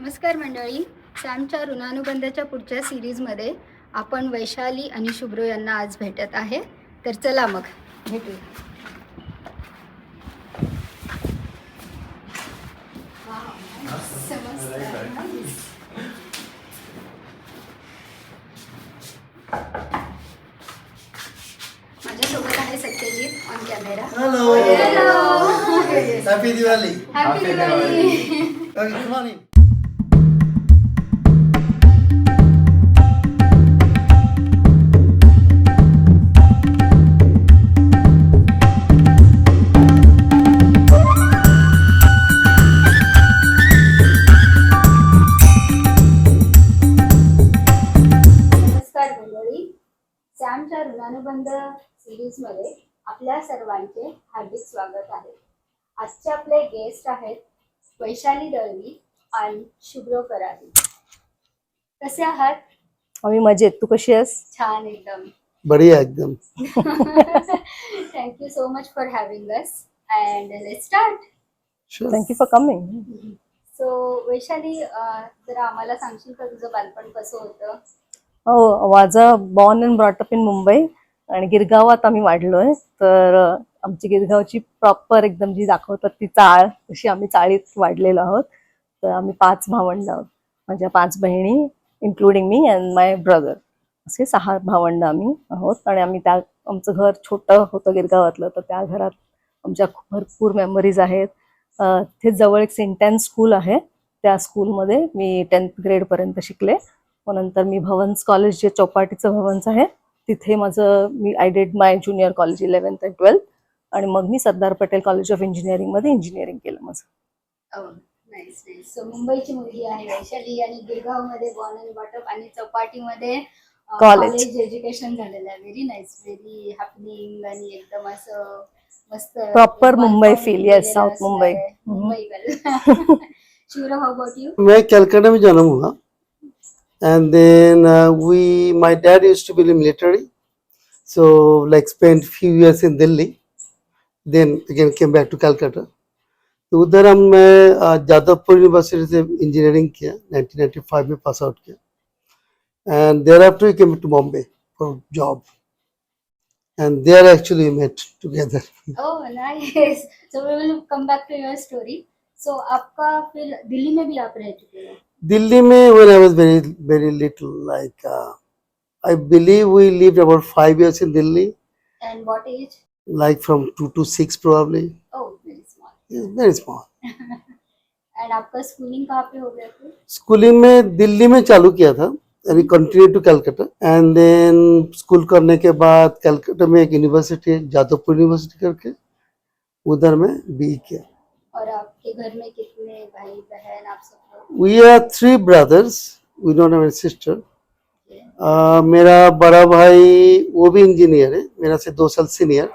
नमस्कार मंडळी. सॅमच्या ऋणानुबंधाच्या पुढच्या सिरीजमध्ये आपण वैशाली आणि शुभ्रो यांना आज भेटत आहे. तर चला मग भेटूया. माझ्यासोबत आहे Satyajit on camera. Hello. Hello. Happy Diwali. Happy Diwali. Okay, come on in. नमस्कार मंडळी. सॅमच्या ऋणानुबंध सिरीजमध्ये आपल्या सर्वांचे हार्दिक स्वागत आहे. आजचे आपले गेस्ट आहेत वैशाली दळवी आणि शुभ्रो कराडी. कसे आहात? आम्ही मजेत. तू कशी आहेस? छान एकदम. बढ़िया एकदम. Thank you so much for having us and let's start. Sure. Thank you for coming. So Vaishali, जरा आम्हाला सांगशील का तुझं बालपण कसं होतं? हो, माझं born and brought up in Mumbai आणि गिरगावात आम्ही वाढलोय. तर आमची गिरगावची प्रॉपर एकदम जी दाखवतात ती चाळ, तशी आम्ही चाळीत वाढलेलो आहोत. तर आम्ही 5 भावंड आहोत. माझ्या 5 बहिणी including me and my brother, असे 6 भावंड आम्ही आहोत. आणि आम्ही आमचं घर छोटं होतं गिरगावातलं, तर त्या घरात आमच्या भरपूर मेमरीज आहेत. तिथे जवळ एक सेंट ॲन स्कूल आहे. त्या स्कूलमध्ये मी 10th ग्रेडपर्यंत शिकले. मग नंतर मी भवन्स कॉलेज, जे चौपाटीचं भवन्स आहे, तिथे I did my junior college 11th and 12th. आणि मग मी सरदार पटेल कॉलेज ऑफ इंजिनिअरिंगमध्ये इंजिनिअरिंग केलं माझं. Nice nice. सो मुंबईची मुलगी आहे वैशाली आणि गिरगावमध्ये बॉर्न अँड ब्रॉटअप आणि चौपाटीमध्ये कॉलेज एज्युकेशन झालेलं आहे. व्हेरी नाईस, व्हेरी हॅपनिंग आणि एकदम असं मस्त proper Mumbai feel. Yes, south Mumbai. Mumbai girl. Shubhro, how about you? मैं कलकत्ता में जन्म हुआ and then my dad used to be in the military, so like spent few years in Delhi, then again came back to Calcutta. तो उधर मैं Jadavpur university से engineering किया, 1995 में पास आउट किया and thereafter we came to Bombay for job and there actually we met together. Oh, nice. So we will come back to your story. So आपका फिर दिल्ली में भी आप रह चुके हो? Delhi में when I was very little, like I believe we lived about 5 years in Delhi, And what age? like from 2 to 6 probably. Oh, very small. Yes, very small. And आपका स्कूलिंग कहाँ पे हो गया फिर? स्कूलिंग में दिल्ली में चालू किया था and continue to Calcutta and then school करने के बाद कलकत्ता में एक यूनिवर्सिटी है, जादवपुर यूनिवर्सिटी करके, उधर में बी किया. और आपके घर में कितने भाई बहन आप सब लोग? We are 3 brothers, we don't have a sister. मेरा बड़ा भाई वो भी इंजीनियर है, मेरा से 2 साल senior,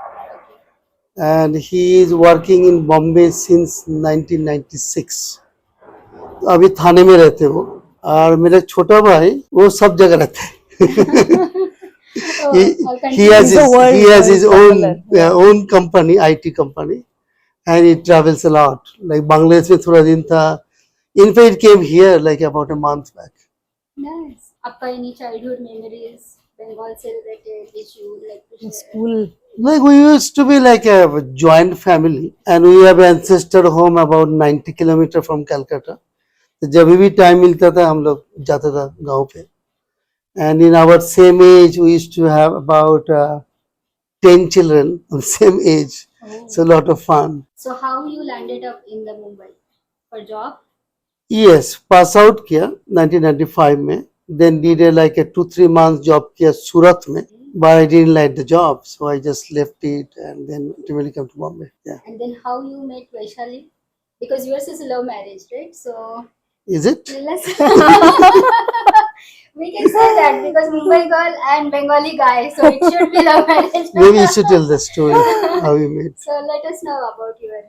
and he is working in Bombay since 1996. अभी थाने में रहते हो. और मेरा छोटा भाई वो सब जगह रहता है. Oh, he, I'll he continue. has his own Popular. own company, IT company, and he travels a lot. Like Bangladesh में थोड़ा दिन था. In fact, it came here like about a month back. Nice. आपका any childhood memories Bengal say related which you would like to share? School. Like we used to be like a joint family, and we have ancestor home about 90 kilometer from Calcutta. तो जब भी time मिलता था हम लोग जाता था गांव पे. And in our same age, we used to have about 10 children of same age. Oh. So a lot of fun. So how you landed up in the Mumbai for job? Yes, pass out किया 1995 में. Then did a like a 2-3 months job किया सूरत में. But I didn't like the job, so I just left it and then ultimately come to Bombay. Yeah. And then how you met Vaishali? Because yours is a love marriage, right? So Is it? let's we can say that because Mumbai girl and Bengali guy, so it should be love marriage. Maybe you should tell the story how you met. So let us know about your.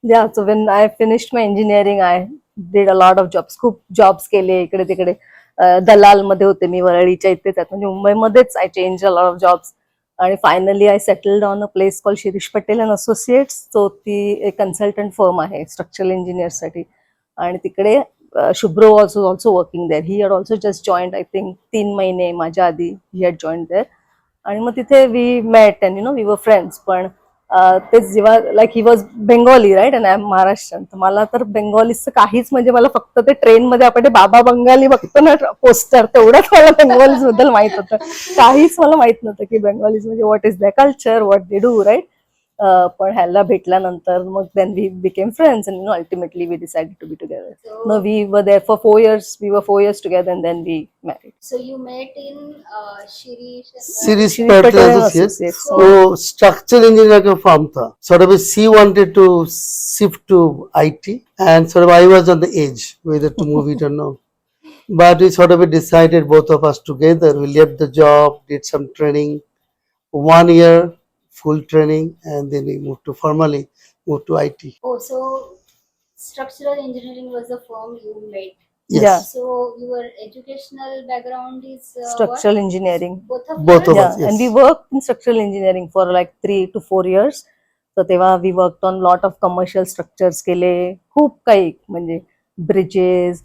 Yeah, so when I finished my engineering, I did a lot of jobs. खूप jobs केले इकडे तिकडे. दलाल मध्ये होते मी, वरळीच्या इथेच आहेत, म्हणजे मुंबईमध्येच I change a lot of jobs. आणि finally I settled on a place call Shirish Patel and associates. So ती एक कन्सल्टंट फर्म आहे स्ट्रक्चरल इंजिनियरसाठी. आणि तिकडे Shubhro was also working there. He had also just joined I think 3 महिने माझ्या आधी ही हॅड जॉईंड देअर. आणि मग तिथे we met and we were friends. पण तेच जेव्हा like he was Bengali right and I am Maharashtrian, तर मला तर बेंगॉलीचं काहीच म्हणजे मला फक्त ते ट्रेनमध्ये आपण ते बाबा बंगाली बघतो ना पोस्टर, तेवढंच मला बेंगॉलीज बद्दल माहित होतं. काहीच मला माहित नव्हतं की बेंगॉलीज म्हणजे what is the culture, what they do right. पण ह्याला भेटल्यानंतर मग then we became friends and ultimately we decided to be together. So, मग we were there for 4 years. We were 4 years together and then we married. so you met in Shirish. Series Shri Patel Patel Associates. Associates. वो structural engineer का firm था. Sort of she wanted to shift to IT, and sort of I was on the edge whether to move it or not. But we sort of decided, both of us together. We left the job, did some training, 1 year full training, and then we moved to IT. Oh, so structural engineering was the firm you met. Yes. Yeah. So your educational background is Structural what? engineering. Both of of yours? us. Yes. And we worked in structural engineering for like 3 to 4 years. तर तेव्हा we worked on lot of commercial structures केले, खूप काही म्हणजे bridges,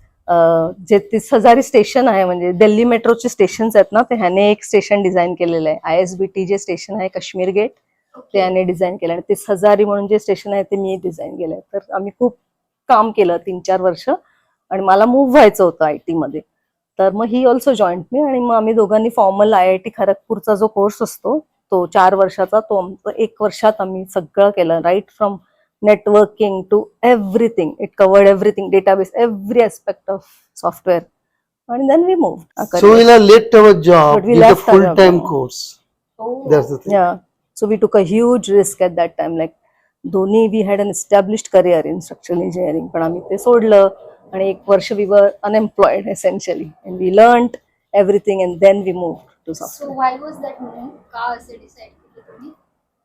जे 30,000 station आहे म्हणजे दिल्ली मेट्रोचे स्टेशन्स आहेत ना, ते ह्याने एक स्टेशन डिझाईन केलेलं आहे. ISBT जे स्टेशन आहे काश्मीर गेट, ते Okay. याने डिझाईन केलं. आणि 30,000 म्हणून जे स्टेशन आहे ते मी डिझाईन केलंय. तर आम्ही खूप काम केलं 3-4 वर्ष. आणि मला मूव्ह व्हायचं होतं IT मध्ये. तर मग ही ऑल्सो जॉईंट मी, आणि मग आम्ही दोघांनी फॉर्मल IIT खरगपूरचा जो कोर्स असतो तो 4 वर्षाचा, तो आमचं 1 वर्षात आम्ही सगळं केलं. Right from networking to everything. It covered everything, database, every aspect of software. आणि then we move. So we left our job, But we did a left our job, full-time yeah. course. Oh. That's the thing. Yeah. So we took a huge risk at that time. Like दोन्ही we had an established career in structural engineering, पण आम्ही ते सोडलं. आणि 1 वर्ष we were unemployed essentially, and we learned everything and then we moved to So software. why was that move? का असं decide केलं तुम्ही?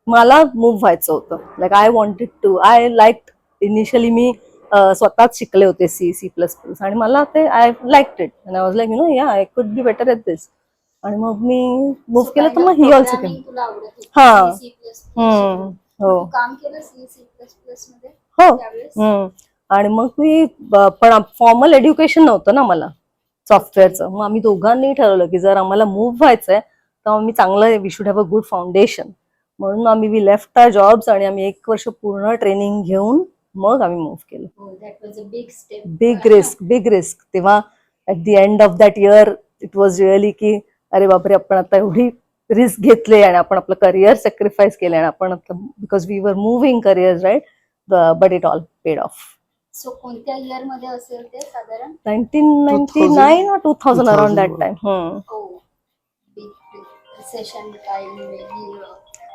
मला मूव्ह व्हायचं होतं. Like I wanted to, I like initially मी स्वतःच शिकले होते C++, आणि मला ते I liked it and I was like yeah I could be better at this. आणि मग मी मूव्ह So केलं, तर kind मग of ही ऑल्सो programming केलं. तुला आवडत होती? हा. C++. हो तू काम केलं C++ मध्ये हो. त्यावेळेस? आणि मग मी पण फॉर्मल एज्युकेशन नव्हतं ना मला सॉफ्टवेअरचं. मग आम्ही दोघांनी ठरवलं की जर आम्हाला मूव्ह व्हायचंय तर आम्ही चांगलं, we should have a good foundation. म्हणून आम्ही वी लेफ्ट आवर जॉब्स आणि आम्ही 1 वर्ष पूर्ण ट्रेनिंग घेऊन मग आम्ही मूव्ह केलं. Oh, that was a big step. Big risk. तेव्हा at the end of that year it was really की अरे बापरे, आपण आता एवढी रिस्क घेतली आणि आपण आपलं करिअर सॅक्रिफाईस केलं, आणि आपण because we were moving career right, but it all paid off. So कोणत्या इयर मध्ये असेल ते साधारण? 1999 or 2000 around that time. Oh, big recession time maybe.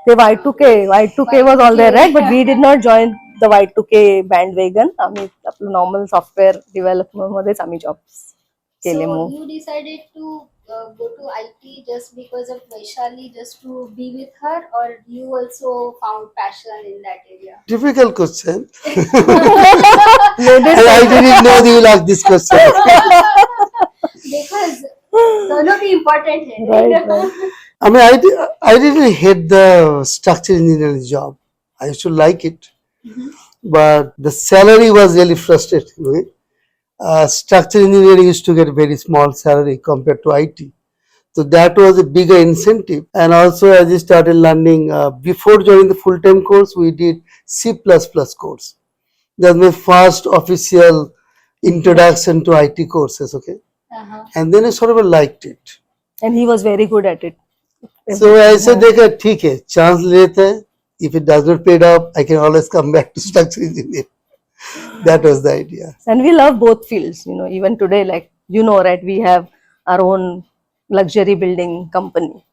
The Y2K was all there, right? But we did not join the Y2K bandwagon. आम्ही आपलं normal software development मध्येच आम्ही jobs केले. So move you decided to go to IT just because of Vaishali, just to be with her, or you also found passion in that area? Difficult question. Ladies, And I didn't know you will ask this question. Because दोनों भी important है. right. I mean, I didn't hate the structural engineering job. I used to like it, but the salary was really frustrating. Right? Structural engineering used to get very small salary compared to IT. So that was a bigger incentive. And also, as I started learning, before joining the full-time course, we did C++ course. That was my first official introduction to IT courses, okay? Uh-huh. And then I sort of liked it. And he was very good at it. So I said, देखा ठीक है, chance लेते हैं. If it does not pay off, I can always come back to structural engineering. That was the idea. And we love both fields, even today, like, right, we have our own luxury building company.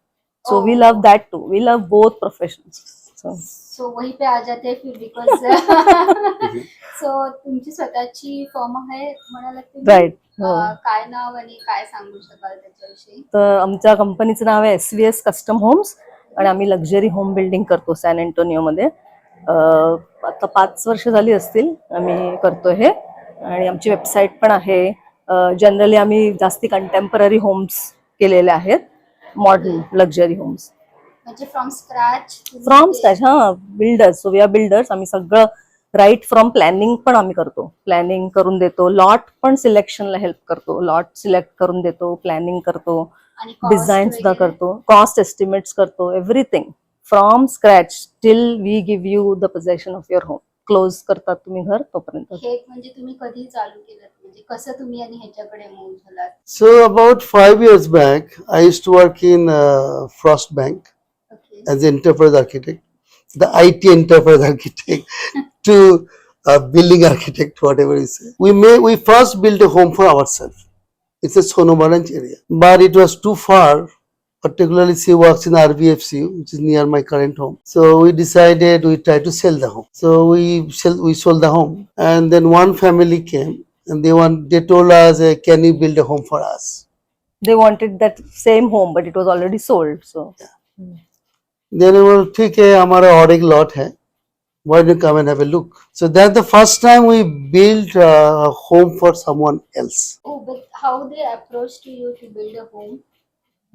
So we Oh. love that too. We love both professions. So वहीं पे आ जाते हैं फिर because so तुमची स्वतःची form आहे म्हणाला तुम्ही? Right. हो. काय नाव आणि काय सांगू शकाल त्याच्याविषयी? तर आमच्या कंपनीचं नाव आहे SVS कस्टम होम्स, आणि आम्ही लक्झरी होम बिल्डिंग करतो सॅन अँटोनियोमध्ये. आता 5 वर्ष झाली असतील आम्ही करतोय हे. आणि आमची वेबसाईट पण आहे. जनरली आम्ही जास्ती कंटेम्पररी होम्स केलेले आहेत, मॉडर्न लक्झरी होम्स म्हणजे from scratch? From scratch. Builders. So we are builders. आम्ही सगळं राईट फ्रॉम प्लॅनिंग पण आम्ही करतो, प्लॅनिंग करून देतो, लॉट पण सिलेक्शनला हेल्प करतो, लॉट सिलेक्ट करून देतो, प्लॅनिंग करतो, आणि cost डिझाईन सुद्धा वगैरे? करतो, कॉस्ट एस्टिमेट्स करतो, everything from scratch till we give you the possession of your home. Close करतात तुम्ही घर तोपर्यंत. हे म्हणजे तुम्ही कधी चालू केलं, म्हणजे कसं तुम्ही आणि ह्याच्याकडे मूव्ह झालात? So about 5 years back, I used to work in Frost Bank okay. as an enterprise architect, the IT enterprise architect to building architect, whatever you say. We first built a home for ourselves. It's a Sonomaranch area, but it was too far. Particularly, she works in RBFC, which is near my current home. So we decided we try to sell the home. So we sold the home, and then one family came and they told us, "Can you build a home for us?" They wanted that same home, but it was already sold. So Then we were, ठीक है, हमारा और एक lot है. Why don't you come and have a look? So that's the first time we built a home for someone else. Oh, but how they approached you to build a home?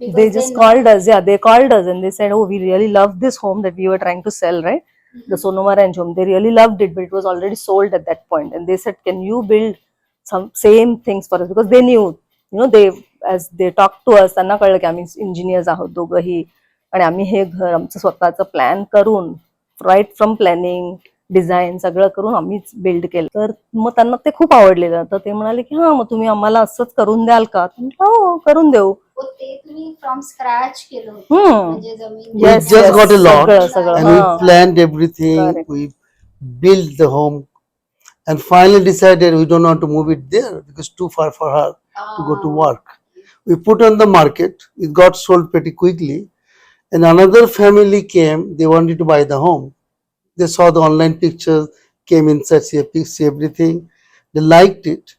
Because they just know- called us. Yeah, they called us and they said, "Oh, we really love this home that we were trying to sell, right? The Sonoma Ranch home. They really loved it, but it was already sold at that point. And they said, "Can you build some same things for us?" Because they knew, they as they talked to us, त्यांना कळलं की आम्ही engineers आहोत दोघंही, आणि आम्ही हे घर आमचं स्वतःचं प्लॅन करून राईट फ्रॉम प्लॅनिंग डिझाईन सगळं करून आम्हीच बिल्ड केलं. तर मग त्यांना ते खूप आवडलेलं. तर ते म्हणाले की हा, मग तुम्ही आम्हाला असंच करून द्याल का? हो, करून देऊ. हो, ते तुम्ही फ्रॉम स्क्रॅच केलं होतं, म्हणजे जमीन We Yes, just yes, got a lot सगळं, and we हा. planned everything. Correct. We built the home and finally decided we don't want to move it there because too far for her to go to work. We put on the market. It got sold pretty quickly. And another family came. They wanted to buy the home. They saw the online pictures, came inside, see everything. They liked it.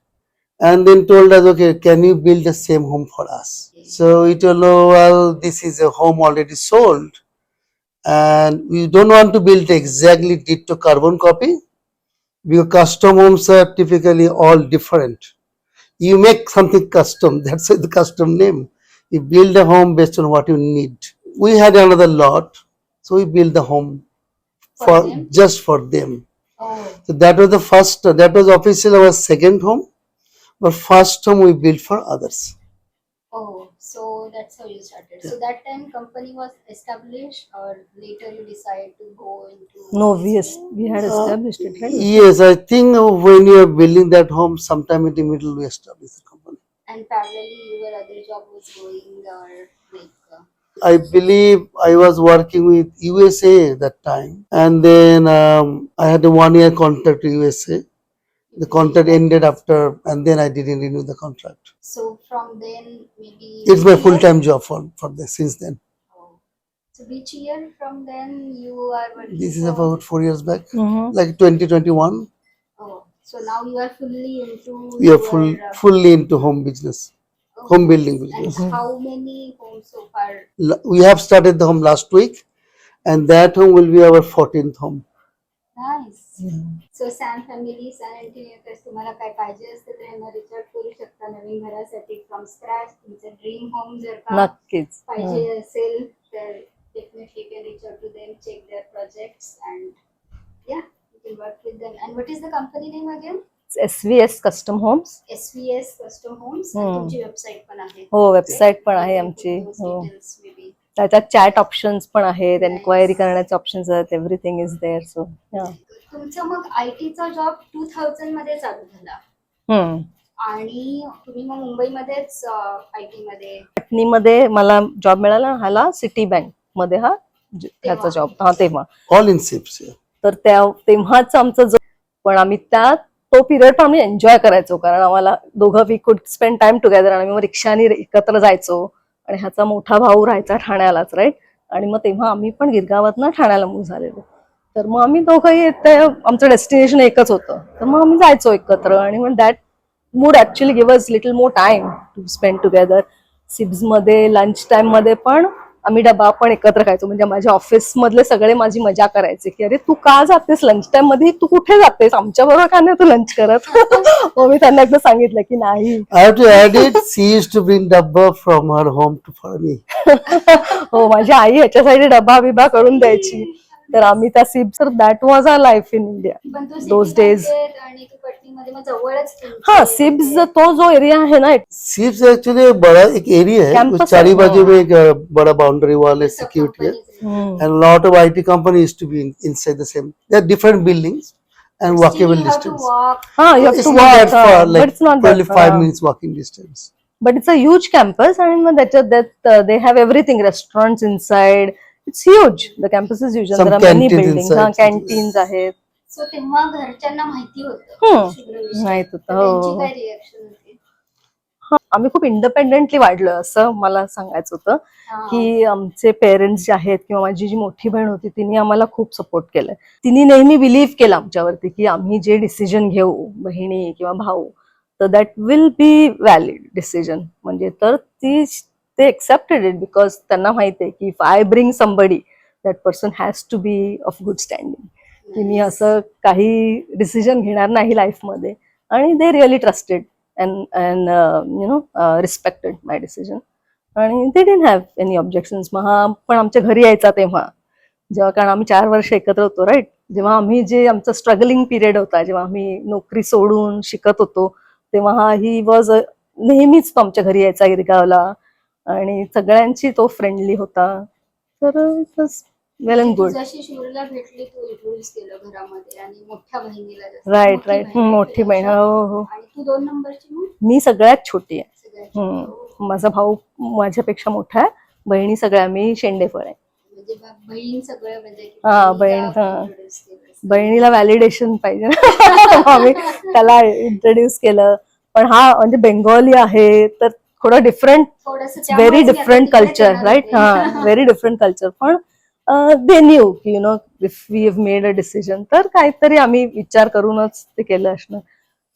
And then told us, okay, can you build the same home for us? So we told, oh, well, this is a home already sold. And we don't want to build exactly ditto carbon copy because custom homes are typically all different. You make something custom, that's the custom name. You build a home based on what you need. We had another lot, so we built the home For for them? just for them. Oh, So that was the first, that was officially our second home, but first home we built for others. oh, so that's how you started. So that time company was established, or later you decided to go into No, this way? we had established it, right? Yes, I think when you are building that home, sometime in the middle we establish the company. And parallelly your other job was going, or like I believe I was working with USA that time, and then I had a 1 year contract to USA. The contract ended after, and then I didn't renew the contract. so from then maybe It's my which full year? time job for this since then. Oh. So which year from then you are working? This is for? about 4 years back, Mhm. like 2021. Oh, so now you are fully into We are your, fully into home business, oh, home building and business. how many homes so far? We have started the home last week, and that home will be our 14th home. Nice. So Sam family, San Antonio, तुम्हाला काय पाहिजे असेल तर यांना reach out करू शकता नवीन घरासाठी from scratch. तुमचं ड्रीम होम जर का नक्कीच. पाहिजे असेल तर definitely you can reach out to them, check their projects, and yeah, you can work with them. And what is the company name again? SVS custom homes. SVS Custom Homes. आणि तुमची website पण आहे. हो, website पण आहे आमची. हो, details maybe. त्याच्यात चॅट ऑप्शन्स पण आहेत, एन्क्वायरी करण्याचे ऑप्शन्स आहेत, एव्हरीथिंग इज देअर. सो तुमचं मग आयटीचा जॉब 2000 मध्ये चालू झाला आणि तुम्ही मग मुंबईमध्येच आयटी मध्ये. पटणीमध्ये मला जॉब मिळाला ह्याला सिटी बँक मध्ये, ह्याचा जॉब. हा, तेव्हा All in SIPs. Yeah. तर तेव्हाच आमचं जो, पण आम्ही तो पिरियड पण आम्ही एन्जॉय करायचो, कारण आम्हाला दोघं वी कुड स्पेंड टाइम टुगेदर. आणि मग रिक्षाने एकत्र जायचो, आणि ह्याचा मोठा भाऊ राहायचा ठाण्यालाच, राईट. आणि मग तेव्हा आम्ही पण गिरगावातनं ठाण्याला मूव्ह झालेलो. तर मग आम्ही दोघंही आमचं डेस्टिनेशन एकच होतं, तर मग आम्ही जायचो एकत्र. आणि मग that would actually give us little more time to spend together. सिब्स मध्ये लंच टाइम मध्ये पण आम्ही डबा पण एकत्र खायचो. म्हणजे माझ्या ऑफिस मधले सगळे माझी मजा करायचे की अरे तू का जातेस लंच टाइम मध्ये, तू कुठे जातेस, आमच्या बरोबर का नाही तू लंच करत. मग मी त्यांना एकदा सांगितलं की नाही. I have to add it. She used to bring dabba from her home for me. हो, माझी आई ह्याच्यासाठी डबा बिबा करून द्यायची. तर आम्ही त्या सिप्स, तर that was our life in India पण तू दोज city डेज. मध्ये आणि तू पट्टीमध्ये मग जवळच हा, तुमचे सिप्स म्हणजे तो जो एरिया आहे ना, सिप्स एक्चुअली बड़ा एक एरिया है, Campus उस चारी है, बाजू हाँ। में एक बड़ा बाउंड्री वॉल है, सब सिक्योरिटी है, companies and lot of IT companies used to be inside the same. There are different buildings and Still walkable you have to distance. walk. हा, you have It's to not walk, that far, but like it's not probably that 5 minutes walking distance. but it's a huge campus, and मग त्याच्यात they have everything, restaurants inside. It's huge. The campus is huge, and Some there are many canteens buildings. inside, हा, canteens आहेत. So तेव्हा घरच्यांना माहिती होतं शुभ्रविषयी. माहित होतं, तर हो. त्यांची काय रिएक्शन होती? हा, आम्ही खूप इंडिपेंडेंटली वाढलोय असं मला सांगायचं होतं, हा. की आमचे पेरेंट्स जे आहेत किंवा माझी जी मोठी बहीण होती तिने आम्हाला खूप सपोर्ट केलाय. तिने नेहमी बिलीव्ह केलं आमच्यावरती की आम्ही जे डिसिजन घेऊ, बहिणी किंवा भाऊ, तर that will be valid decision. म्हणजे तर ते एक्सेप्टेड इट, बिकॉज त्यांना माहिती आहे की if I bring somebody, that person has to be of good standing, की मी असं काही डिसिजन घेणार नाही लाईफमध्ये. आणि they really trusted and respected my decision, आणि they didn't have any objections. मग हा पण आमच्या घरी यायचा तेव्हा, जेव्हा, कारण आम्ही 4 वर्ष एकत्र होतो, राईट, जेव्हा आम्ही जे आमचा स्ट्रगलिंग पिरियड होता, जेव्हा आम्ही नोकरी सोडून शिकत होतो, तेव्हा हा ही वॉज नेहमीच तो आमच्या घरी यायचा गिरगावला, आणि सगळ्यांची तो फ्रेंडली होता. तर it was well and too good. जशी शिवला भेटली तू इंट्रोड्यूस केलं घरामध्ये आणि मोठ्या बहिणीला जसं. राईट मोठी राईट बहीण आहे मोठी बहीण, तुझ्यापेक्षा. हो हो. आणि तू 2 नंबरची मग मी सगळ्यात छोटी आहे. सगळ्यात माझा भाऊ माझ्यापेक्षा मोठा आहे, बहिणी सगळ्या मी शेंडेफळ आहे. म्हणजे बहीण सगळं म्हणजे की हा, बहिणीला बहीण, हा. introduce केलं. बहिणीला व्हॅलिडेशन पाहिजे आम्ही त्याला इंट्रोड्यूस केलं. पण हा म्हणजे बेंगॉली आहे, तर थोडं डिफरंट, थोडंसं व्हेरी त्यामुळेच मी आता डिफरंट तिकडेच कल्चर, येणार राईट. होते. हा, व्हेरी डिफरंट कल्चर. पण दे न्यू की if we have made a decision, तर काहीतरी आम्ही विचार करूनच ते केलं असणार.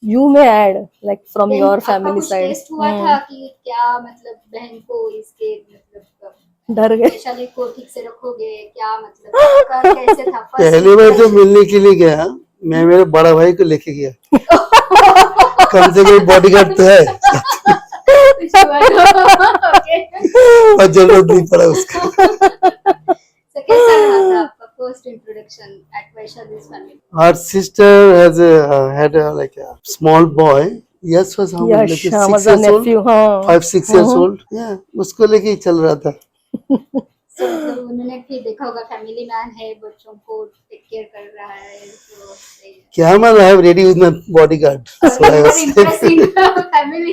You may add like from Then your आपका फॅमिली कुछ साइड. टेस्ट हुआ था कि क्या मतलब बहन को इसके मतलब डर गए. वैशाली को ठीक से रखोगे क्या, मतलब आपका कैसे था पहली बार जब मिलने के लिए गया, मैं मेरे बड़ा भाई को लेके गया, कम से कम बॉडीगार्ड तो है, और जरूरत नहीं पड़ा उसका. So, कैसा रहा था आपका first introduction at Vaishali's family? Our sister has had like a small boy. Yes, was how many, Yash like 6 माझा years old, नेफ्यू. हा, 5-6 years old. Yeah, उसको लेके ही चल रहा था. So, मतलब उन्होंने फिर देखा होगा फैमिली मैन है, बच्चों को टेक केयर कर रहा है, तो सही है. क्या man, I have ready with my bodyguard. That's what I was saying. Impressing family.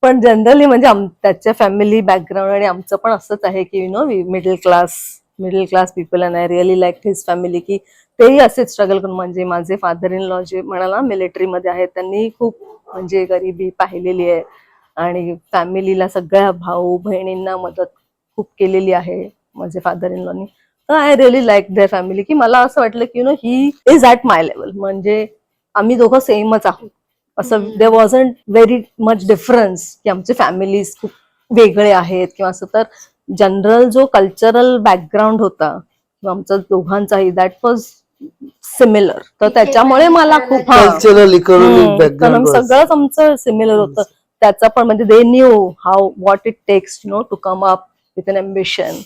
पण जनरली म्हणजे त्याच्या फॅमिली बॅकग्राऊंड आणि आमचं पण असंच आहे की we middle class people, and I really like his family, की तेही असेच स्ट्रगल करून. म्हणजे माझे फादर इन लॉ जे म्हणाला मिलिटरीमध्ये आहेत, त्यांनी खूप म्हणजे गरिबी पाहिलेली आहे, आणि फॅमिलीला सगळ्या भाऊ बहिणींना मदत खूप केलेली आहे माझे फादर इन लॉनी. तर I really like their family, की मला असं वाटलं की he is at my level, म्हणजे आम्ही दोघं सेमच आहोत असं. There wasn't very much difference की आमचे फॅमिलीज खूप वेगळे आहेत किंवा असं. तर जनरल जो कल्चरल बॅकग्राऊंड होता किंवा आमचा दोघांचाही, दॅट वॉज सिमिलर. तर त्याच्यामुळे मला खूप Cultural, economic background was. सगळंच आमचं सिमिलर होतं. त्याचा पण म्हणजे they knew how what it takes to come up with an ambition,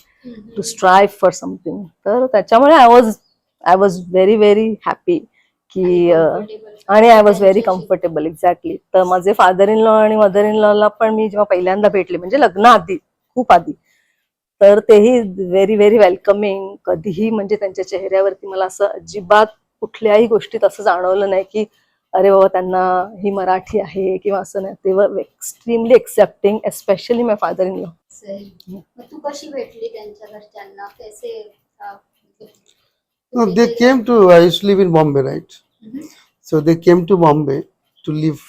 to strive for something. तर त्याच्यामुळे I was very very happy की, आणि I was very comfortable. Exactly. तर माझे फादर इन लॉ आणि मदर इन लॉला पण मी जेव्हा पहिल्यांदा भेटले, म्हणजे लग्नाआधी, खूप आधी, तर तेही व्हेरी व्हेरी वेलकमिंग. कधीही म्हणजे त्यांच्या चेहऱ्यावरती मला असं अजिबात कुठल्याही गोष्टीत असं जाणवलं नाही की अरे बाबा त्यांना ही मराठी आहे किंवा असं नाही. ते वर extremely accepting, especially my father in law. मग तू कशी भेटली त्यांच्या घरच्यांना, कैसे No, they came to. I used to live in Bombay, right? So they came to Bombay to live,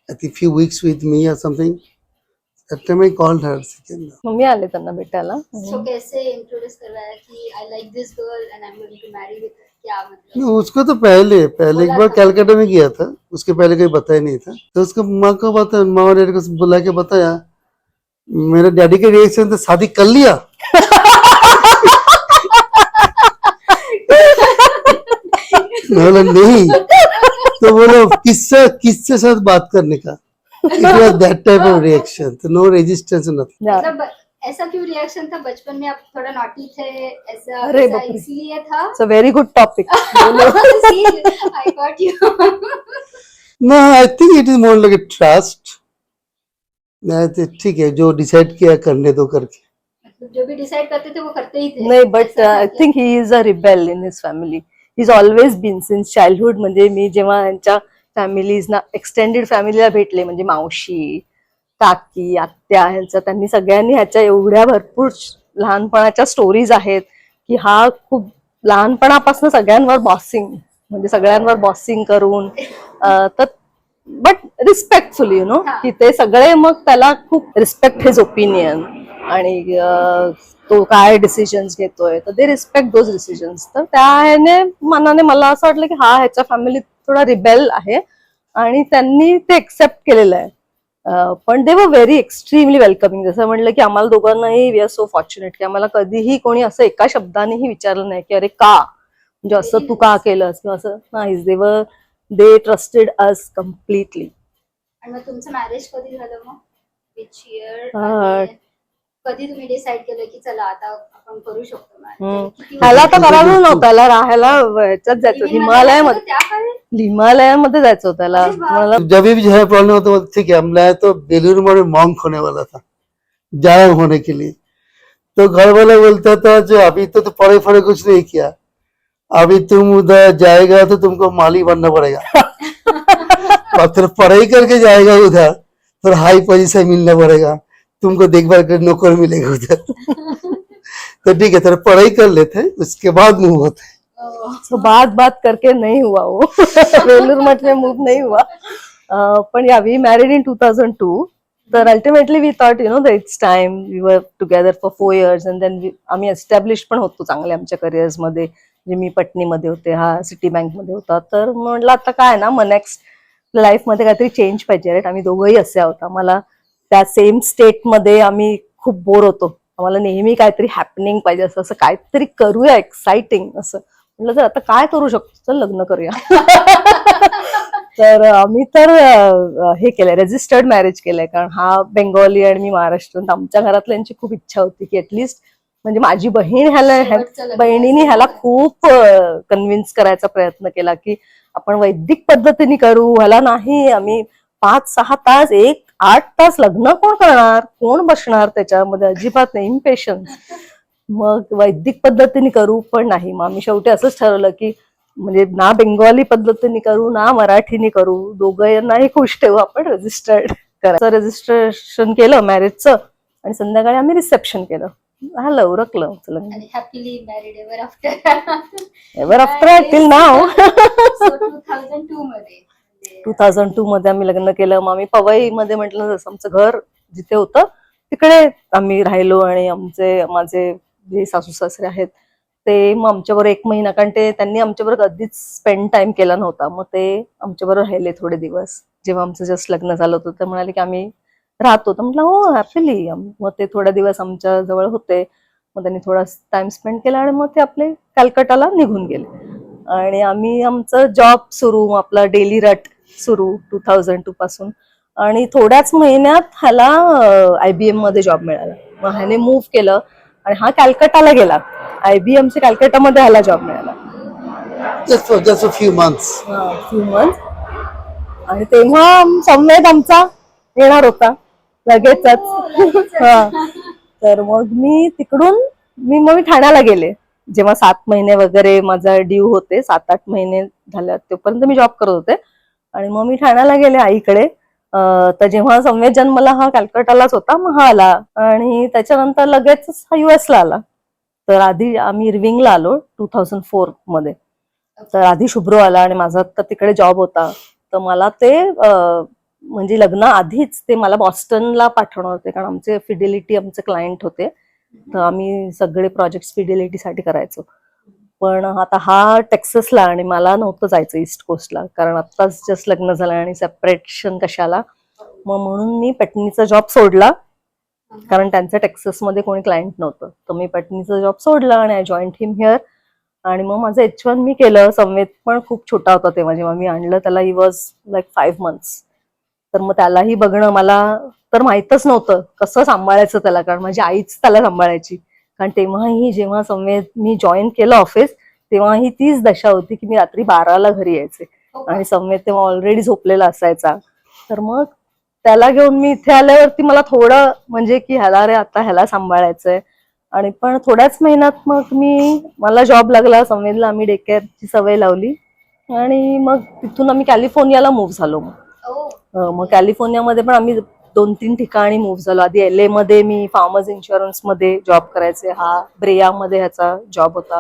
I think, few weeks with me or something. That time I called her. Second. मग मी आले त्यांना भेटायला. So कैसे introduce करवाया कि I like this girl and I am going to marry with, क्या मतलब? No, उसको तो पहले एक बार कलकत्ता में गया था, उसके पहले कहीं बताया नहीं था. तो उसको माँ को बताया, माँ और डैडी को बुला के बताया. मेरे डैडी के रिएक्शन तो शादी कर लिया. बोला नहीं, तो बोलो किससे साथ बात करने का. It was that type of reaction. So no resistance, nothing. मतलब ऐसा क्यों रिएक्शन था बचपन में, आप थोड़ा नॉटी थे, ऐसा अरे ऐसा बाप रे। इसलिए था? It's a very good topic. See, I got you. No, I think it is more like a trust. ठीक है, जो डिसाइड किया करने दो करके. मतलब जो भी डिसाइड करते थे वो करते ही थे. नाही, बट ऐसा था आय क्या? Think he is a rebel in his family. He is always been since childhood. म्हणजे मी जेव्हा यांच्या फॅमिलीजना एक्सटेंडेड फॅमिलीला भेटले, म्हणजे मावशी, काकी, आत्या, ह्यांच्या त्यांनी सगळ्यांनी ह्याच्या एवढ्या भरपूर लहानपणाच्या स्टोरीज आहेत की हा खूप लहानपणापासून सगळ्यांवर बॉसिंग, म्हणजे सगळ्यांवर बॉसिंग करून तर बट रिस्पेक्टफुली हा. की ते सगळे मग त्याला खूप रिस्पेक्ट हिज ओपिनियन आणि तो काय डिसिजन्स घेतोय तर दे रिस्पेक्ट दोज डिसिजन्स. तर त्या ह्याने मनाने मला असं वाटलं की हा ह्याच्या फॅमिलीत थोडा रिबेल आहे आणि त्यांनी ते एक्सेप्ट केलेलं आहे. पण दे वर व्हेरी एक्स्ट्रीमली वेलकमिंग. जसं म्हणलं की आम्हाला दोघांनाही वी आर सो फॉर्च्युनेट की आम्हाला कधीही कोणी असं एका शब्दानेही विचारलं नाही की अरे का, म्हणजे असं तू का केलंस किंवा असं नाही. दे ट्रस्टेड अस कम्प्लिटली. आणि मग तुमचं मॅरेज कधी झालं मग? Which year? कधी तुम्ही डिसाइड केलं की चला आता आपण करू शकतो marriage? ह्याला तर करायला नव्हतं, त्याला राहायला ह्याच्यात जायचं हिमालयामध्ये. त्या काळी? हिमालयामध्ये जायचं होतं त्याला. अरे बाप. मला जब भी जो है प्रॉब्लम होता है, ठीक है, हम लाए तो बेलूर में मॉन्क होने वाला था, जाया होने के लिए. तो घर वाला बोलता था जो अभी तो पढ़े पढ़े कुछ नहीं किया, अभी तुम उधर जाएगा तो तुमको माली बनना पड़ेगा. और फिर पढ़ाई करके जाएगा उधर, फिर हाई पोजीशन मिलना पड़ेगा, तुमको देखभाल कर नौकर मिलेगा उधर. तो ठीक है, तेरा पढ़ाई कर लेते हैं, उसके बाद मूव होते हैं. तो बात करके नहीं हुआ वो. वेलूर मठ में मूव नहीं हुआ. पण या वी मॅरिड इन 2002. तर ultimately we thought it's time. We were together for 4 years and then आम्ही एस्टॅब्लिश पण होतो चांगले आमच्या करिअर्स मध्ये. म्हणजे मी पटनीमध्ये होते, हा सिटी बँकमध्ये होता. तर म्हटलं आता काय ना, मग नेक्स्ट लाईफमध्ये काहीतरी चेंज पाहिजे. राईट, आम्ही दोघंही असे आहोत. आम्हाला त्या सेम स्टेटमध्ये आम्ही खूप बोर होतो. आम्हाला नेहमी काहीतरी हॅपनिंग पाहिजे, असं काहीतरी करूया एक्साइटिंग. असं म्हटलं तर आता काय करू शकतो, चल लग्न करूया. तर आम्ही तर हे केलंय, रजिस्टर्ड मॅरेज केलंय. कारण हा बेंगॉली आणि मी महाराष्ट्रीयन. आमच्या घरातल्यांची खूप इच्छा होती की ऍटलिस्ट, म्हणजे माझी बहीण शेवटचं लग्न बहिणीने ह्याला खूप कन्व्हिन्स करायचा प्रयत्न केला की आपण वैदिक पद्धतीने करू. ह्याला नाही, आम्ही 5-6 तास, 1-8 तास लग्न कोण करणार, कोण बसणार त्याच्यामध्ये, अजिबात नाही, इम्पेशन्स. मग वैदिक पद्धतीने करू, पण नाही. मग आम्ही शेवटी असंच ठरवलं की म्हणजे ना बेंगॉली पद्धतीने करू ना मराठीने करू, दोघांनाही खुश ठेवू, आपण रजिस्टर्ड करायचं. रजिस्ट्रेशन केलं मॅरेजचं आणि संध्याकाळी आम्ही रिसेप्शन केलं. झालं, उरकलं. आणि happily married ever after. Ever after till नाव. 2002 मध्ये. 2002 मध्ये आम्ही लग्न केलं. मग आम्ही पवईमध्ये, म्हटलं जसं आमचं घर जिथे होतं तिकडे आम्ही राहिलो. आणि माझे जे सासू सासरे आहेत ते मग आमच्याबरोबर 1 महिना, कारण त्यांनी आमच्याबरोबर कधीच स्पेंड टाइम केला नव्हता, मग ते आमच्याबरोबर राहिले थोडे दिवस. जेव्हा आमचं जस्ट लग्न झालं होतं तर म्हणाले की आम्ही राहतो. तर म्हटलं हो हॅपीली. मग ते थोडे दिवस आमच्या जवळ होते. मग त्यांनी थोडा टाइम स्पेंड केला आणि मग ते आपले कॅलकटाला निघून गेले. आणि आम्ही आमचं जॉब सुरू, आपला डेली रट सुरू 2002 पासून. आणि थोड्याच महिन्यात ह्याला IBM मध्ये जॉब मिळाला. मग ह्याने मूव्ह केलं आणि हा कॅलकटाला गेला. IBMच्या कॅलकटामध्ये ह्याला जॉब मिळाला. just a few months. Few month. आणि तेव्हा संवेद आमचा येणार होता लगेचच. तर मग मी ठाण्याला गेले. जेव्हा 7 महिने वगैरे माझा ड्यू होते, 7-8 महिने झाल्या तोपर्यंत मी जॉब करत होते. आणि मग मी ठाण्याला गेले आईकडे. तर जेव्हा संवेद जन्मला हा कॅलकटालाच होता, मग हा आला. आणि त्याच्यानंतर लगेच हा US ला आला. तर आधी आम्ही इर्विंगला आलो 2004 मध्ये. तर आधी शुभ्रो आला आणि माझा तर तिकडे जॉब होता. तर मला ते म्हणजे लग्न आधीच ते मला बॉस्टनला पाठवणार होते, कारण आमचे फिडेलिटी आमचे क्लायंट होते. तर आम्ही सगळे प्रोजेक्ट फिडेलिटीसाठी करायचो. पण आता हा टेक्सासला आणि मला नव्हतं जायचं ईस्ट कोस्टला, कारण आत्ताच जस्ट लग्न झालं आणि सेपरेशन कशाला. मग म्हणून मी पटनीचा जॉब सोडला, कारण त्यांचं टेक्सासमध्ये कोणी क्लायंट नव्हतं. तर मी पटनीचा जॉब सोडला आणि आय जॉईंट हिम हिअर. आणि मग माझं H1 मी केलं. संवेद पण खूप छोटा होता तेव्हा जेव्हा मी आणलं त्याला. He was like 5 months. तर मग त्यालाही बघणं मला तर माहीतच नव्हतं कसं सांभाळायचं त्याला, कारण माझी आईच त्याला सांभाळायची. कारण तेव्हाही जेव्हा मी जॉईन केलं ऑफिस तेव्हाही तीच दशा होती की मी रात्री 12ला घरी यायचे आणि संवेद तेव्हा ऑलरेडी झोपलेला असायचा. तर मग त्याला घेऊन मी इथे आल्यावरती मला थोडं म्हणजे की आता ह्याला सांभाळायचंय. आणि पण थोड्याच महिन्यात मग मला जॉब लागला, संवेदला आम्ही डे केअरची सवय लावली आणि मग तिथून आम्ही कॅलिफोर्नियाला मूव्ह झालो. मग कॅलिफोर्नियामध्ये पण आम्ही 2-3 ठिकाणी मूव्ह झालो. आधी LA मध्ये मी फार्मर्स इन्शुरन्स मध्ये जॉब करायचे, हा ब्रेयामध्ये ह्याचा जॉब होता.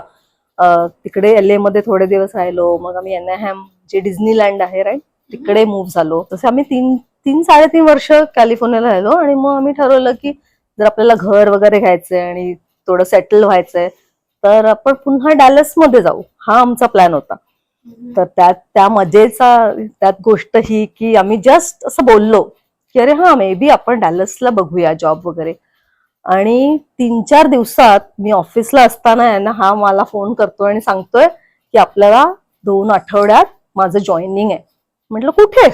तिकडे LA मध्ये थोडे दिवस राहिलो. मग आम्ही एनाहॅम जे डिझनीलँड आहे राईट तिकडे मूव्ह झालो. तसे आम्ही 3-3.5 वर्ष कॅलिफोर्नियाला राहिलो आणि मग आम्ही ठरवलं की जर आपल्याला घर वगैरे घ्यायचंय आणि थोडं सेटल व्हायचंय तर आपण पुन्हा डॅलस मध्ये जाऊ, हा आमचा प्लॅन होता. तर त्या मजेचा त्यात गोष्ट ही की आम्ही जस्ट असं बोललो की अरे हा मे बी आपण डॅलसला बघूया जॉब वगैरे. आणि 3-4 दिवसात मी ऑफिसला असताना ना हा मला फोन करतोय आणि सांगतोय की आपल्याला 2 आठवड्यात माझं जॉईनिंग आहे. म्हटलं कुठे?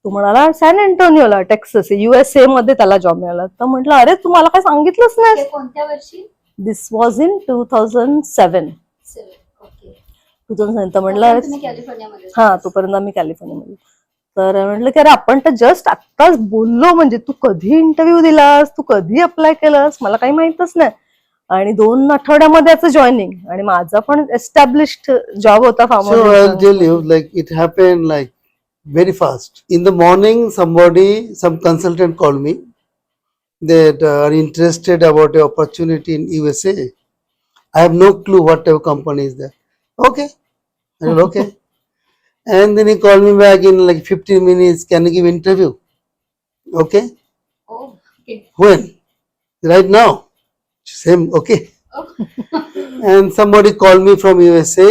तू म्हणाला सॅन अँटोनियोला, टेक्सास, USA मध्ये त्याला जॉब मिळाला. तर म्हटलं अरे तू मला काय सांगितलंच नाही. कोणत्या वर्षी? दिस वॉज इन 2007. 2007. तर म्हटलं हा तोपर्यंत आम्ही कॅलिफोर्नियामध्ये. तर म्हटलं की अरे आपण तर जस्ट आत्ताच बोललो, म्हणजे तू कधी इंटरव्ह्यू दिलास, तू कधी अप्लाय केलंस, मला काही माहितच नाही. आणि 2 आठवड्यामध्ये याचं जॉईनिंग आणि माझा पण एस्टॅब्लिश्ड जॉब होता So I'll farmer. tell you, like it happened like very fast. In the morning, some consultant called me that are interested about the opportunity in USA. I have no clue what type of company is there. Okay, I said okay. And then he called me back in like 15 minutes. Can you give interview? Okay. When? Right now. Same. Okay. And somebody called me from USA.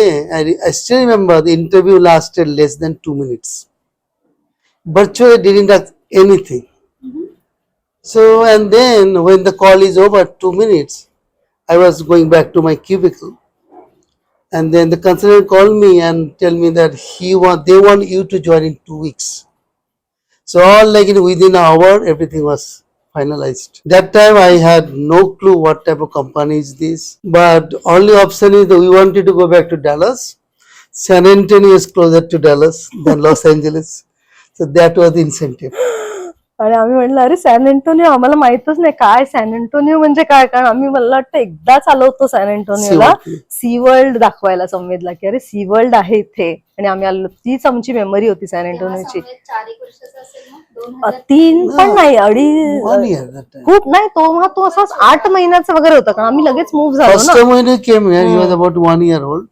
I still remember the interview lasted less than 2 minutes. Virtually didn't ask anything. So, and then when the call is over, 2 minutes, I was going back to my cubicle. And then the consultant called me and tell me that they want you to join in 2 weeks. So all like within an hour, everything was finalized. That time I had no clue what type of company is this. But only option is that we wanted to go back to Dallas. San Antonio is closer to Dallas than Los Angeles. So that was the incentive. आणि आम्ही म्हटलं अरे San Antonio आम्हाला माहितच नाही काय San Antonio म्हणजे काय, कारण आम्ही मला वाटतं एकदाच आलो होतो सॅन अँटोनियोला सी वर्ल्ड दाखवायला संवेदला की अरे सी वर्ल्ड आहे इथे, आणि आम्ही आलो. तीच आमची मेमरी होती सॅन अँटोनियोची. 3 पण नाही, 2.5 1 year that time. खूप नाही, तो असाच 8 महिन्याचा वगैरे होता, कारण आम्ही लगेच मूव्ह झालो First ना. time when he came here, he was about 1 year old.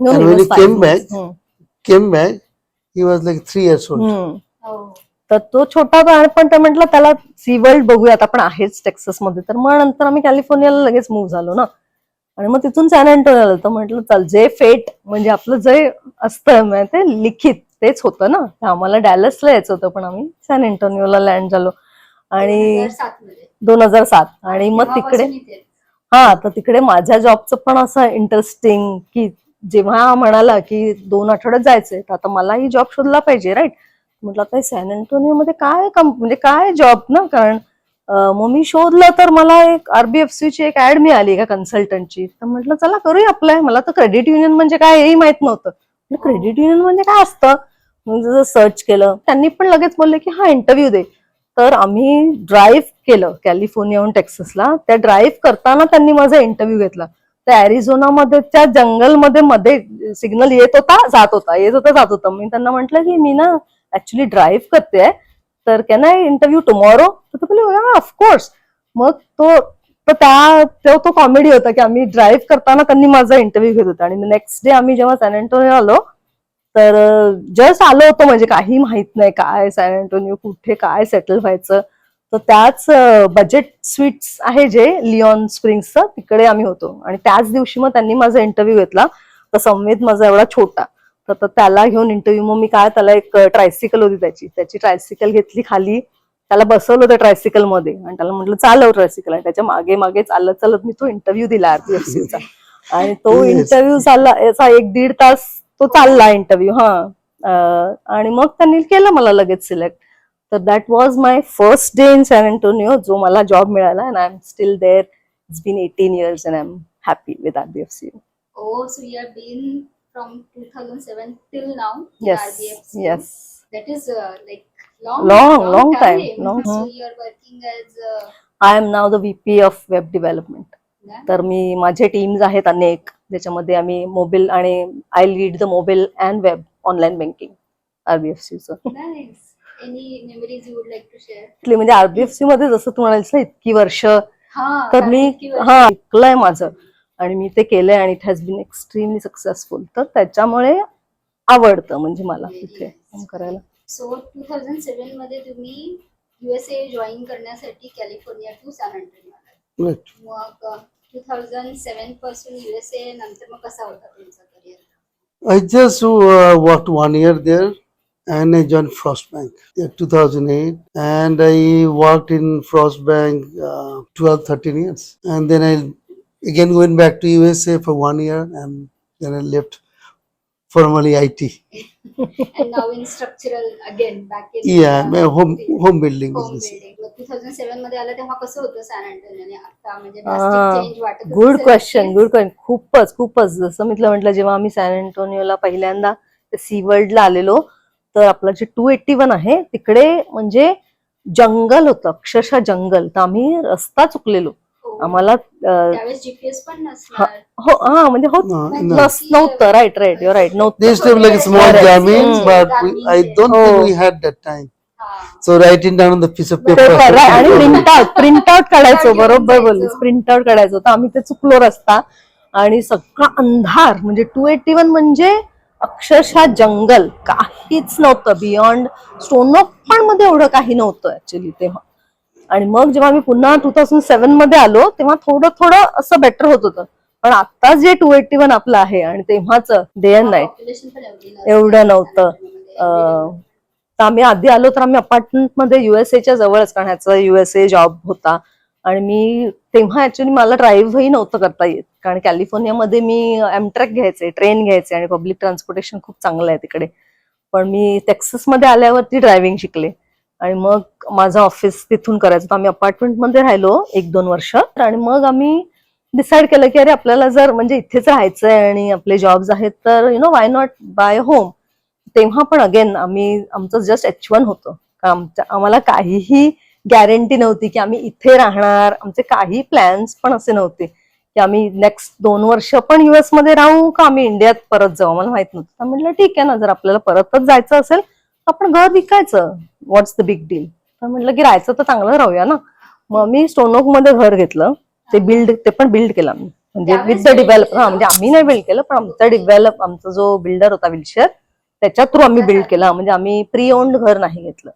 No, And he when was he 5 came back, he was like 3 years old. तर तो छोटा होता. पण ते म्हटलं त्याला सी वर्ल्ड बघूयात, आपण आहेच टेक्सास मध्ये. तर मग नंतर आम्ही कॅलिफोर्नियाला लगेच मूव्ह झालो ना, आणि मग तिथून सॅन अँटोनियोला. तर म्हटलं चल जे फेट म्हणजे आपलं जे असतं ते लिखित तेच होतं ना. आम्हाला डॅलसला यायचं होतं पण आम्ही सॅन अँटोनियोला लँड झालो. आणि 2007. आणि मग तिकडे तर तिकडे माझ्या जॉबचं पण असं इंटरेस्टिंग की जेव्हा म्हणाला की 2 आठवड्यात जायचंय, तर आता मलाही जॉब शोधला पाहिजे राईट. म्हटलं आता सॅन अँटोनियो मध्ये काय म्हणजे काय जॉब ना, कारण मग मी शोधलं तर मला एक RBFC ची एक ऍड मिळाली एका कन्सल्टंटची. तर म्हटलं चला करूया अप्लाय. मला तर क्रेडिट युनियन म्हणजे काय हेही माहित नव्हतं. क्रेडिट युनियन म्हणजे काय असतं, म्हणजे सर्च केलं. त्यांनी पण लगेच बोलले की हा इंटरव्ह्यू दे. तर आम्ही ड्राईव्ह केलं कॅलिफोर्नियाहून टेक्सासला. त्या ड्राईव्ह करताना त्यांनी माझा इंटरव्ह्यू घेतला. त्या अॅरिझोनामध्ये त्या जंगलमध्ये मध्ये सिग्नल येत होता जात होता, येत होता जात होता. मी त्यांना म्हटलं की मी ना ऍक्च्युली ड्राईव्ह करते, तर कॅन आय इंटरव्ह्यू टुमॉरो? तर ते बोलले ऑफकोर्स. मग तो कॉमेडी होता की आम्ही ड्राईव्ह करताना त्यांनी माझा इंटरव्ह्यू घेत होता. आणि नेक्स्ट डे आम्ही जेव्हा सॅन अँटोनियो आलो, तर जस्ट आलो होतो, म्हणजे काही माहित नाही काय सॅन अँटोनियो कुठे काय सेटल व्हायचं. तर त्याच बजेट स्वीट्स आहे जे लिओन स्प्रिंग्सचं, तिकडे आम्ही होतो. आणि त्याच दिवशी मग त्यांनी माझा इंटरव्ह्यू घेतला. तर संवेद माझा एवढा छोटा, तर त्याला घेऊन इंटरव्ह्यू. मग मी त्याला एक ट्रायसिकल होती त्याची ट्रायसिकल घेतली खाली, त्याला बसवलं होतं ट्रायसिकल मध्ये आणि त्याला म्हटलं चालव ट्रायसिकल. आणि त्याच्या मागे मागे चालत चालत मी तो इंटरव्ह्यू दिला RBFCचा. आणि तो इंटरव्ह्यू झाला याचा 1-1.5 तास तो चालला इंटरव्ह्यू. आणि मग त्यांनी केलं मला लगेच सिलेक्ट. तर that was my first day in San Antonio, जो मला जॉब मिळाला. And I am still there. It's been 18 years and I'm happy with RBFCU. Oh, so you have been from 2007 till now in Yes, RBFC. yes. That is like Long time, long. So you are working as I am now the VP of Web Development. yeah? तर मी माझे teams आहेत अनेक, ज्याच्यामध्ये आम्ही mobile आणि I lead the mobile and web online banking आरबीएफसीचं. Nice. Any memories you would like to share? म्हणजे आरबीएफसी मध्ये जसं तू म्हणालीस ना इतकी वर्ष, हा, तर मी इतकी वर्ष. ऐकलंय माझं आणि मी ते केलंय आणि it has been extremely successful. तर त्याच्यामुळे आवडतं म्हणजे मला तिथे काम करायला. सो 2007 मध्ये तुम्ही USA जॉईन करण्यासाठी कॅलिफोर्निया टू सॅन अँटोनियो आलात. Right. मग 2007 पासून USA नंतर मग कसा होता तुमचा career? I just worked 1 year there, and I joined Frost Bank in 2008, and I worked in Frost Bank 12-13 years, and then I again went back to USA for 1 year, and then I left formally IT. And now in structural again back in Yeah, my home building home business. building. मग 2007 मध्ये आला तेव्हा कसं होतं San Antonio आता म्हणजे drastic change वाटत होतं गुड असेल क्वेश्चन, नक्कीच? Good question. खूपच जसं मी तुला म्हटलं, जेव्हा आम्ही सॅन अँटोनियोला पहिल्यांदा सी वर्ल्डला आलेलो, तर आपलं जे 281 आहे तिकडे म्हणजे जंगल होतं, अक्षरशः जंगल. तर आम्ही रस्ता चुकलेलो. हो. आम्हाला त्यावेळेस जीपीएस पण नसणार. म्हणजे No, no. नव्हतं. राईट you're right, They नव्हतं. used to have like a small Correct. jamming, Mm. but I don't think Oh. we had that time. हा. So writing down on the piece of paper. Paper आणि print out काढायचो. घेऊन बरोबर जायचो. बोललीस, print out काढायचो. तर आम्ही ते चुकलो रस्ता आणि सगळा अंधार. म्हणजे 281 म्हणजे अक्षरशः जंगल, काहीच नव्हतं बियॉन्ड. स्टोनऑक पण मध्ये एवढं काही नव्हतं ऍक्च्युली तेव्हा. आणि मग जेव्हा मी पुन्हा 2007 मध्ये आलो, तेव्हा थोडं थोडं असं बेटर होत होतं. पण आता जे 281 आपलं आहे आणि तेव्हाच डे अँड नाईट Population पण एवढी एवढं नव्हतं. नव्हतं. तर आम्ही आधी आलो तर आम्ही अपार्टमेंट मध्ये युएसएच्या जवळच, कारण ह्याचा युएसए जॉब होता. आणि मी तेव्हा ऍक्च्युली मला ड्राईव्हही नव्हतं करता येत, कारण कॅलिफोर्नियामध्ये मी एमट्रॅक घ्यायचे, ट्रेन घ्यायचे आणि पब्लिक ट्रान्सपोर्टेशन खूप चांगलं आहे तिकडे. पण मी टेक्सासमध्ये आल्यावरती ड्रायव्हिंग शिकले आणि मग माझं ऑफिस तिथून करायचं. तर आम्ही अपार्टमेंटमध्ये राहिलो 1-2 वर्ष. आणि मग आम्ही डिसाईड केलं की अरे आपल्याला जर म्हणजे इथेच राहायचंय आणि आपले जॉब्स आहेत, तर वाय नॉट बाय होम. तेव्हा पण अगेन आमचं जस्ट H1 होतं. आम्हाला काहीही गॅरंटी नव्हती की आम्ही इथे राहणार. आमचे काही प्लॅन्स पण असे नव्हते की आम्ही नेक्स्ट 2 वर्ष पण युएस मध्ये राहू का आम्ही इंडियात परत जाऊ, मला माहित नव्हतं. तर म्हटलं ठीक आहे ना, जर आपल्याला परतच जायचं असेल तर आपण घर विकायचं, व्हॉट्स द बिग डील. तर म्हटलं की राहायचं तर चांगलं राहूया ना. मग मी स्टोनऑक मध्ये घर घेतलं. ते पण बिल्ड केलं आम्ही, म्हणजे विथ द डेव्हलप. म्हणजे आम्ही नाही बिल्ड केलं, पण आमचा जो बिल्डर होता विलशेअर, त्याच्या थ्रू आम्ही बिल्ड केला. म्हणजे आम्ही प्री ओन्ड घर नाही घेतलं.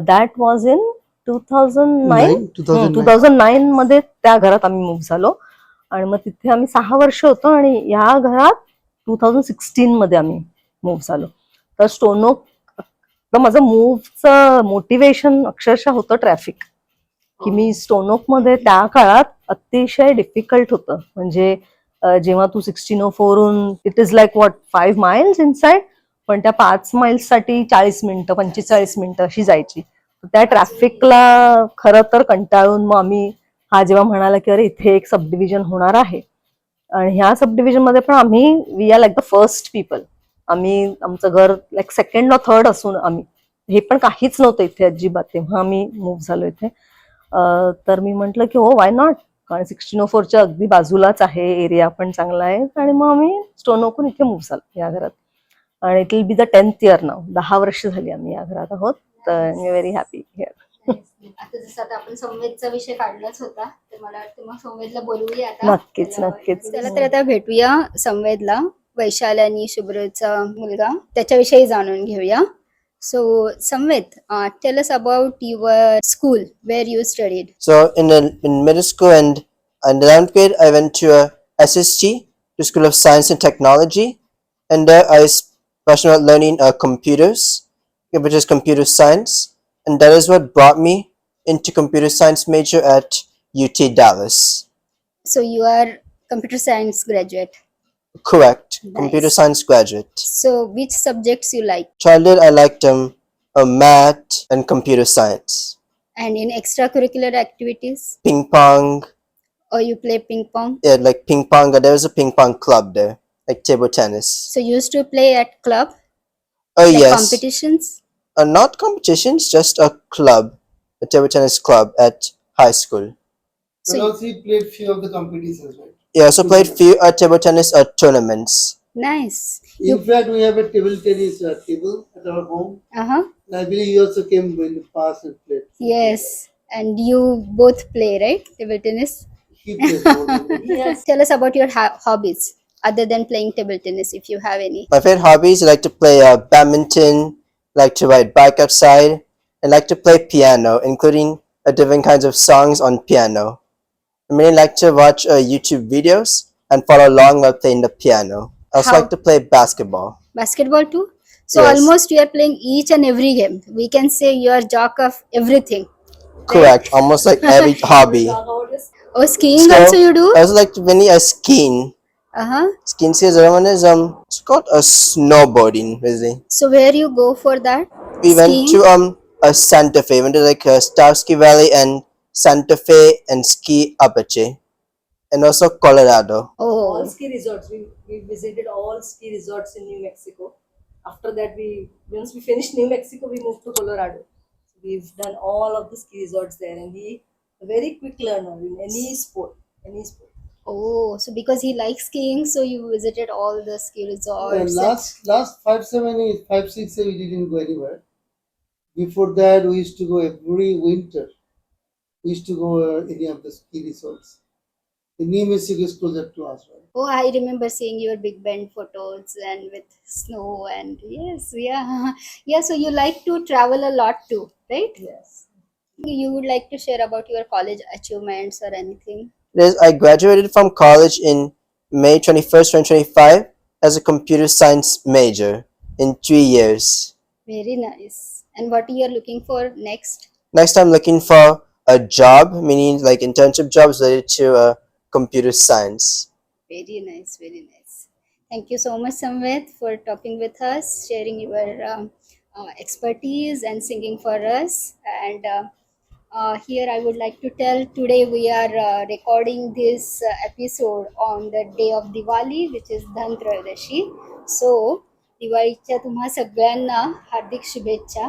दॅट वॉज इन 2009 मध्ये त्या घरात आम्ही मूव्ह झालो. आणि मग तिथे आम्ही 6 वर्ष होतो आणि या घरात 2016 मध्ये आम्ही मूव्ह झालो. तर स्टोनऑक, तर माझं मूव्हचं मोटिवेशन अक्षरशः होतं ट्रॅफिक. की मी स्टोनऑक मध्ये त्या काळात अतिशय डिफिकल्ट होतं. म्हणजे जेव्हा तू 1604 it is like 5 miles inside, पण त्या 5 miles साठी 40 मिनिटं 45 मिनिटं अशी जायची. त्या ट्रॅफिकला खरं तर कंटाळून मग आम्ही हा जेव्हा म्हणाला की अरे इथे एक सब डिव्हिजन होणार आहे, आणि ह्या सब डिव्हिजन मध्ये पण आम्ही we are like the first people. आमचं घर लाईक सेकंड or थर्ड असून आम्ही, हे पण काहीच नव्हतं इथे अजिबात. तेव्हा आम्ही मूव्ह झालो इथे. तर मी म्हंटल की हो वाय नॉट, कारण 1604च्या अगदी बाजूलाच आहे, एरिया पण चांगला आहे. आणि मग आम्ही स्टोनऑकहून इथे मूव्ह झालो या घरात. आणि it will be the 10th year नाव. 10 वर्ष झाली आम्ही या घरात आहोत. तर मी व्हेरी हॅपी हिअर. आता जसं आता आपण संवेदचा विषय काढलाच होता, तर मला वाटतं मग संवेदला बोलवूया आता. नक्कीच. चला तर आता भेटूया संवेदला, वैशाली आणि शुभ्रचा मुलगा, त्याच्याविषयी जाणून घेऊया. So, Samved, tell us about your school where you studied. So in middle school and 11th grade, I went to a SST, to School of Science and Technology, and there I specialized learning computers, which is computer science, and that is what brought me into computer science major at UT Dallas. So you are computer science graduate. Correct, Nice. computer science graduate. So which subjects you like? Childhood, I liked math, and computer science. And in extracurricular activities, Ping pong, or you play ping pong? yeah, like ping pong. There was a ping pong club there, like table tennis. So you used to play at club, Oh like yes, competitions? not competitions, just a club, a table tennis club at high school. And So also he played few of the competitions, right? He also played few table tennis tournaments. nice. In fact, we have a table tennis table at our home. Uh-huh. And I believe he also came in the past and played. Yes. And you both play, right? Table tennis. He played more than me. Yes. Tell us about your hobbies other than playing table tennis, if you have any. My favorite hobbies: I like to play badminton, like to ride bike outside, and like to play piano, including different kinds of songs on piano. I mainly like to watch YouTube videos and follow along while playing the piano. I also How- like to play basketball. Basketball too? So Yes. almost you are playing each and every game. We can say you are jock of everything. Correct, almost like every hobby. Oh, skiing So, also you do? I also like to many skiing. Uh-huh. Skiing is other one is it's called a snowboarding, basically. So where you go for that? We went Skiing? to a Santa Fe. Went to like Starsky Valley and Santa Fe and Ski Apache, and also Colorado. All Oh, ski resorts. We visited all ski resorts in New Mexico. After that, once we finished New Mexico, we moved to Colorado. So we've done all of the ski resorts there, and he a very quick learner in any sport. Any sport. oh. So because he likes skiing, so you visited all the ski And resorts. last 5 5 6 we didn't go anywhere. Before that, we used to go every winter. We used to go any of the ski resorts. The New Mexico is closer to us, right? Oh, I remember seeing your Big Bend photos and with snow and yes, yeah, yeah. So you like to travel a lot too, right? Yes. You would like to share about your college achievements or anything? I graduated from college in May 21st, 2025 as a computer science major in 3 years. Very nice. And what you are looking for next? Next, I'm looking for a job, meaning like internship jobs related to computer science. Very nice, very nice. Thank you so much, Samved, for talking with us, sharing your expertise and singing for us. And here I would like to tell today we are recording this episode on the day of Diwali, which is Dhan Trayodashi. So, दिवाळीच्या तुम्हा सगळ्यांना हार्दिक शुभेच्छा.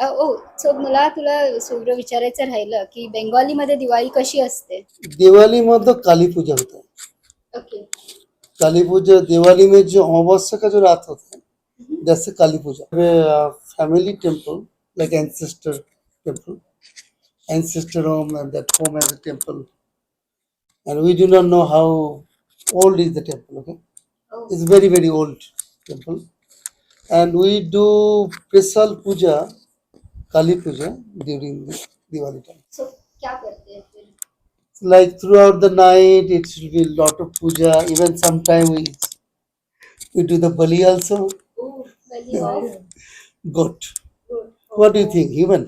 ओ so मला तुला सूर्य विचारायचं राहिलं की बेंगॉलीमध्ये दिवाळी कशी असते? दिवाली में तो काली पूजा होता है. ओके. काली पूजा दिवाली में जो अमावस्या का जो रात होता है, जैसे Kali Puja. Family temple like ancestor temple, ancestor home, and that home has a temple. And we do not know how old is the temple. Okay, Oh. it's very very old temple. And we do special puja, Kali puja during the Diwali time. So क्या करते हैं फिर? Like throughout the night, it will be a lot of puja. Even sometime we do the bali also. Oh, very off. Goat. Good. What do you think, human?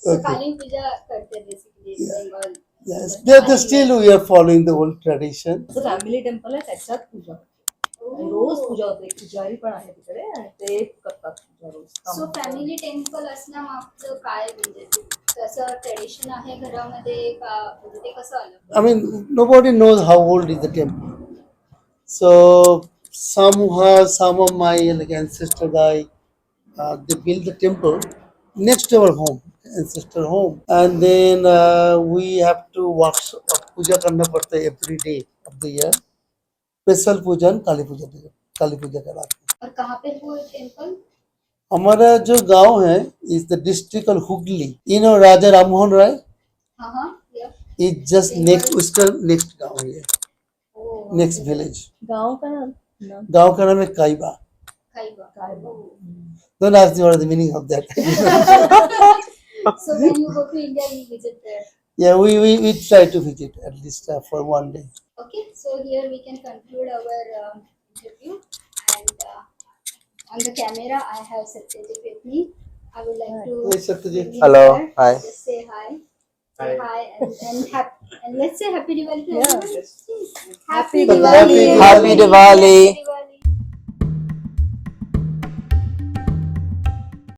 So Kali Puja करते basically in Bengal. Yes, they still we are following the old tradition. असं family temple आहे त्याच्यात पूजा होते. आणि रोज पूजा होते. एक पुजारी पण आहे तिकडे आणि ते करतात पूजा रोज. सो फॅमिली टेम्पल असण्यामागचं काय म्हणजे तसं ट्रेडिशन आहे घरामध्ये का म्हणजे ते कसं आलं? I mean, nobody knows how old is the temple. So some of my like ancestor guy, they built the temple next to our home, ancestor home, and then we have to work puja करना पड़ता है every day of the year. Special पूजन काली पूजा का रात में. और कहाँ पे वो टेम्पल? हमारा जो गांव है is the district of Hooghly. You know Raja Rammohan Roy हाँ हाँ. Yeah. इज जस्ट नेक्स्ट, उसका नेक्स्ट गांव है, Oh. Next village. गाव का नाम गांव का नाम है काइबा. Kaiba. Don't ask me what is the meaning of that. So when you go to India, you visit there. Yeah, we try to visit at least for one day. Okay, so here we can conclude our interview, and on the camera I have Satyajit with me. I would like to Hey, Satyajit. bring him Hello. here. Hi. Just say hi. Say hi and let's say happy Diwali to Yeah. everyone. Happy Happy Diwali. Diwali. Happy Diwali. Happy Diwali.